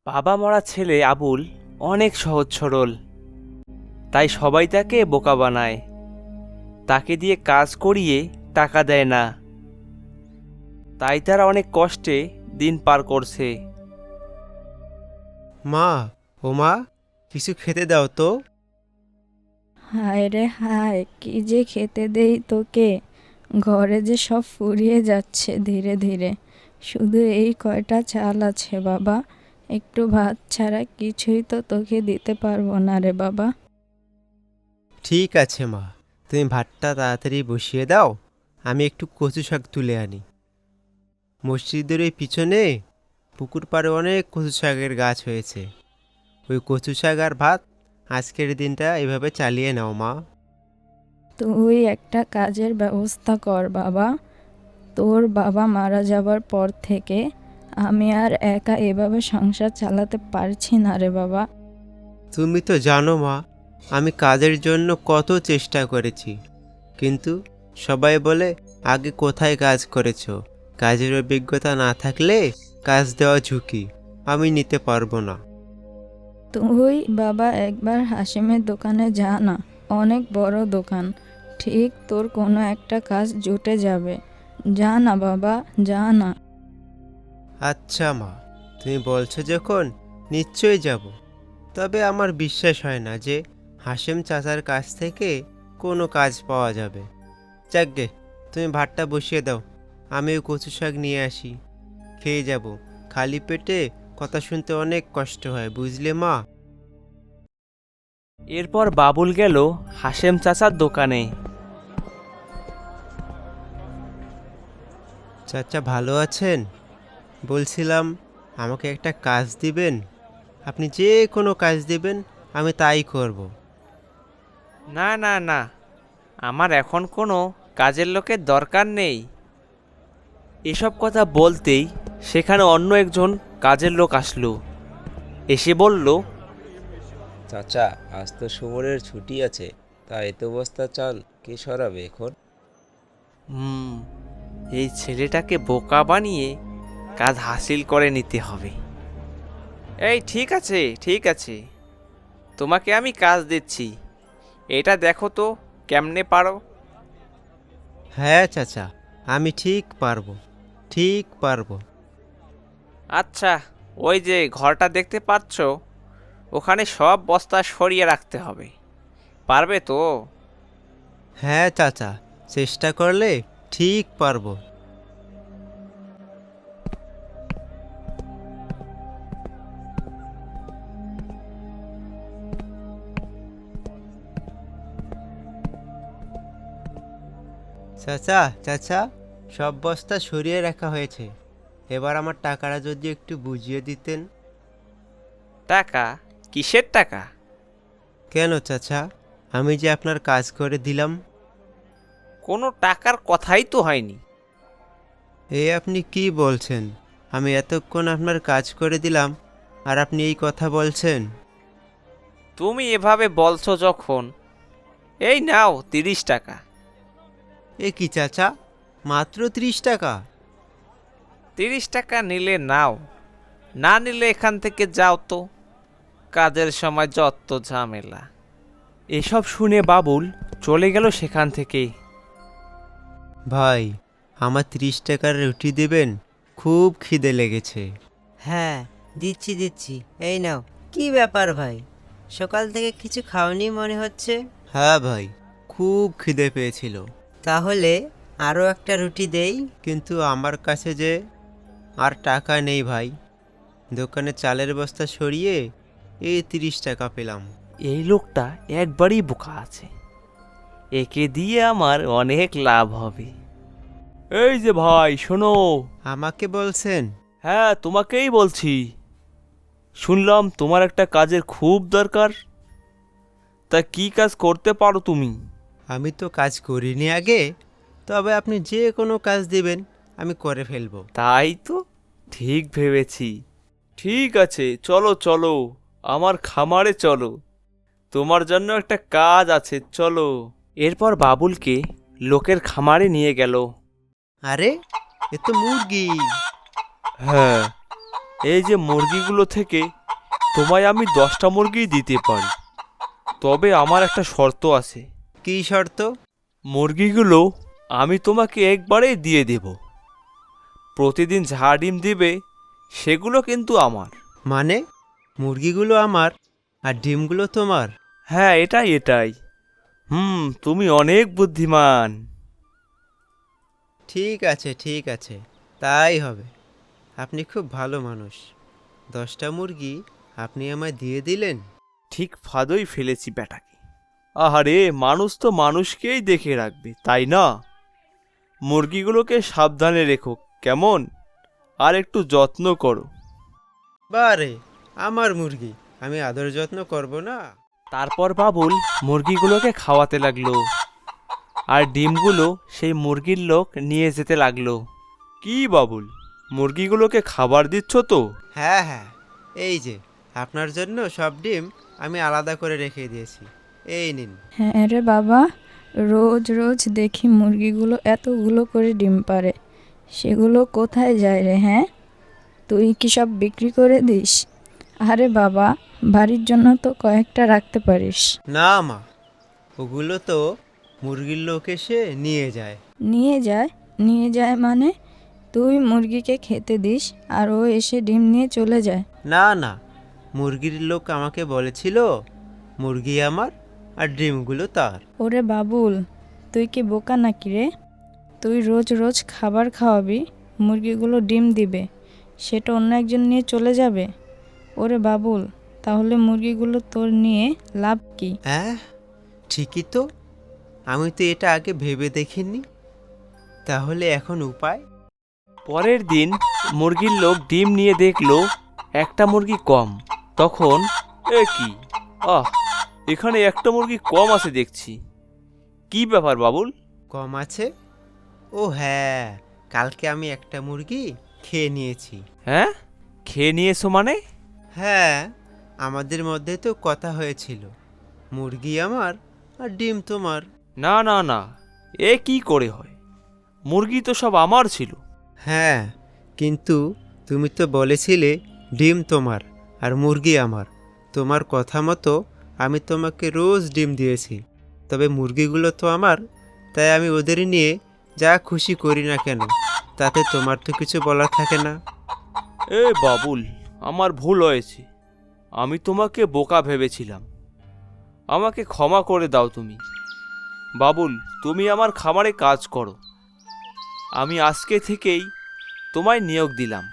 বাবা মরা ছেলে আবুল অনেক সহজ সরল, তাই সবাই তাকে বোকা বানায়। তাকে দিয়ে কাজ করিয়ে টাকা দেয় না, তাই তারা অনেক কষ্টে দিন পার করছে। মা, ও মা, কিছু খেতে দাও তো। হায় রে হায়, কি যে খেতে দেই তোকে। ঘরে যে সব ফুরিয়ে যাচ্ছে ধীরে ধীরে। শুধু এই কয়টা চাল আছে বাবা, একটু ভাত ছাড়া কিছুই তো তোকে দিতে পারবো না রে বাবা। ঠিক আছে মা, তুমি ভাতটা তাড়াতাড়ি বসিয়ে দাও, আমি একটু কচু শাক তুলে আনি। মসজিদের ওই পিছনে পুকুর পাড়ে অনেক কচু শাকের গাছ হয়েছে। ওই কচু শাক আর ভাত আজকের দিনটা এভাবে চালিয়ে নাও মা। তুই একটা কাজের ব্যবস্থা কর বাবা। তোর বাবা মারা যাবার পর থেকে আমি আর একা এভাবে সংসার চালাতে পারছি না রে বাবা। তুমি তো জানো মা, আমি কাজের জন্য কত চেষ্টা করেছি, কিন্তু সবাই বলে আগে কোথায় কাজ করেছো, কাজের অভিজ্ঞতা না থাকলে কাজ দেওয়া ঝুঁকি, আমি নিতে পারবো না। তুই বাবা একবার হাসিমের দোকানে যা না, অনেক বড় দোকান, ঠিক তোর কোনো একটা কাজ জুটে যাবে। যা না বাবা, যা না। আচ্ছা মা, তুমি বলছো যখন নিশ্চয়ই যাব। তবে আমার বিশ্বাস হয় না যে হাসেম চাচার কাছ থেকে কোনো কাজ পাওয়া যাবে। যাকগে, তুমি ভাতটা বসিয়ে দাও, আমি ওই কচু শাক নিয়ে আসি, খেয়ে যাব। খালি পেটে কথা শুনতে অনেক কষ্ট হয়, বুঝলে মা। এরপর বাবুল গেল হাশেম চাচার দোকানে। চাচা ভালো আছেন? বলছিলাম আমাকে একটা কাজ দিবেন। আপনি যে কোনো কাজ দিবেন, আমি তাই করব। না না না, আমার এখন কোনো কাজের লোকের দরকার নেই। এসব কথা বলতেই সেখানে অন্য একজন কাজের লোক আসলো। এসে বলল, চাচা, আজ তো সুমনের ছুটি আছে, তা এত বস্তা চাল কে সরাবে এখন? হুম, এই ছেলেটাকে বোকা বানিয়ে কাজ হাসিল করে নিতে হবে। এই ঠিক আছে ঠিক আছে, তোমাকে আমি কাজ দিচ্ছি, এটা দেখো তো কেমনে পারো। হ্যাঁ চাচা, আমি ঠিক পারবো, ঠিক পারবো। আচ্ছা, ওই যে ঘরটা দেখতে পাচ্ছ, ওখানে সব বস্তা সরিয়ে রাখতে হবে, পারবে তো? হ্যাঁ চাচা, চেষ্টা করলে ঠিক পারবো। চাচা চাচা, সব বস্তা সরিয়ে রাখা হয়েছে। এবার আমার টাকাটা যদি একটু বুঝিয়ে দিতেন। টাকা? কিসের টাকা? কেন চাচা, আমি যে আপনার কাজ করে দিলাম। কোনো টাকার কথাই তো হয়নি। এ আপনি কি বলছেন? আমি এতক্ষণ আপনার কাজ করে দিলাম, আর আপনি এই কথা বলছেন? তুমি এভাবে বলছো যখন, এই নাও 30 টাকা। এ কি চাচা, মাত্র 30 টাকা? 30 টাকা নিলে নাও, না নিলে এখান থেকে যাও তো, কাজের সময় যত ঝামেলা। এসব শুনে বাবুল চলে গেল সেখান থেকে। ভাই, আমার 30 টাকার রুটি দেবেন, খুব খিদে লেগেছে। হ্যাঁ, দিচ্ছি দিচ্ছি, এই নাও। কি ব্যাপার ভাই, সকাল থেকে কিছু খাওনি মনে হচ্ছে। হ্যাঁ ভাই, খুব খিদে পেয়েছিল। তাহলে আরও একটা রুটি দেই। কিন্তু আমার কাছে যে আর টাকা নেই ভাই। দোকানে চালের বস্তা সরিয়ে এই 30 টাকা পেলাম। এই লোকটা একবারই বোকা আছে, একে দিয়ে আমার অনেক লাভ হবে। এই যে ভাই শোনো। আমাকে বলছেন? হ্যাঁ, তোমাকেই বলছি। শুনলাম তোমার একটা কাজের খুব দরকার, তা কি কাজ করতে পারো তুমি? আমি তো কাজ করিনি আগে, তবে আপনি যে কোনো কাজ দিবেন আমি করে ফেলবো। তাই তো, ঠিক ভেবেছি। ঠিক আছে, চলো চলো, আমার খামারে চলো, তোমার জন্য একটা কাজ আছে, চলো। এরপর বাবুলকে লোকের খামারে নিয়ে গেল। আরে, এ তো মুরগি। হ্যাঁ, এই যে মুরগিগুলো থেকে তোমায় আমি 10টা মুরগি দিতে পারি, তবে আমার একটা শর্ত আছে। কী শর্ত? মুরগিগুলো আমি তোমাকে একবারেই দিয়ে দেব। প্রতিদিন যা ডিম দিবে সেগুলো কিন্তু আমার। মানে মুরগিগুলো আমার আর ডিমগুলো তোমার? হ্যাঁ, এটাই। তুমি অনেক বুদ্ধিমান। ঠিক আছে, তাই হবে। আপনি খুব ভালো মানুষ। 10টা মুরগি আপনি আমায় দিয়ে দিলেন। ঠিক ফাঁদই ফেলেছি বেটাকে। আহারে, মানুষ তো মানুষকেই দেখে রাখবে, তাই না? মুরগিগুলোকে সাবধানে রেখো, কেমন? আর একটু যত্ন করো। বারে, আমার মুরগি, আমি আদর যত্ন করব না? তারপর বাবুল মুরগিগুলোকে খাওয়াতে লাগলো, আর ডিমগুলো সেই মুরগির লোক নিয়ে যেতে লাগলো। কি বাবুল, মুরগিগুলোকে খাবার দিচ্ছ তো? হ্যাঁ, এই যে আপনার জন্য সব ডিম আমি আলাদা করে রেখে দিয়েছি, এই নিন। হ্যাঁ রে বাবা, রোজ রোজ দেখি মুরগিগুলো এতগুলো করে ডিম পারে, সেগুলো কোথায় যায় রে? হ্যাঁ, তুই কি সব বিক্রি করে দিস? আরে বাবা, বাড়ির জন্য তো কয়েকটা রাখতে পারিস। না মা, ওগুলো তো মুরগির লোক এসে নিয়ে যায়। নিয়ে যায় মানে? তুই মুরগিকে খেতে দিস আর ও এসে ডিম নিয়ে চলে যায়? না, মুরগির লোক আমাকে বলেছিল মুরগি আমার আর ডিমগুলো তার। ওরে বাবুল, তুই কি বোকা নাকি রে? তুই রোজ রোজ খাবার খাওয়াবি, মুরগিগুলো ডিম দিবে, সেটা অন্য একজন নিয়ে চলে যাবে? ওরে বাবুল, তাহলে মুরগিগুলো তোর নিয়ে লাভ কি? হ্যাঁ, ঠিকই তো, আমি তো এটা আগে ভেবে দেখিনি। তাহলে এখন উপায়? পরের দিন মুরগির লোক ডিম নিয়ে দেখলো একটা মুরগি কম। তখন কি, এখানে একটা মুরগি কম আছে দেখছি। কি ব্যাপার বাবুল? কম আছে? ও হ্যাঁ, কালকে আমি একটা মুরগি খেয়ে নিয়েছি। হ্যাঁ, খেয়ে নিয়েছো মানে? হ্যাঁ, আমাদের মধ্যে তো কথা হয়েছিল মুরগি আমার আর ডিম তোমার। না, এ কি করে হয়? মুরগি তো সব আমার ছিল। হ্যাঁ, কিন্তু তুমি তো বলেছিলে ডিম তোমার আর মুরগি আমার। তোমার কথা মতো আমি তোমাকে রোজ ডিম দিয়েছি, তবে মুরগিগুলো তো আমার, তাই আমি ওদেরই নিয়ে যা খুশি করি না কেন, তাতে তোমার তো কিছু বলার থাকে না। বাবুল, আমার ভুল হয়েছে। আমি তোমাকে বোকা ভেবেছিলাম। আমাকে ক্ষমা করে দাও তুমি। বাবুল, তুমি আমার খামারে কাজ করো। আমি আজকে থেকেই তোমায় নিয়োগ দিলাম।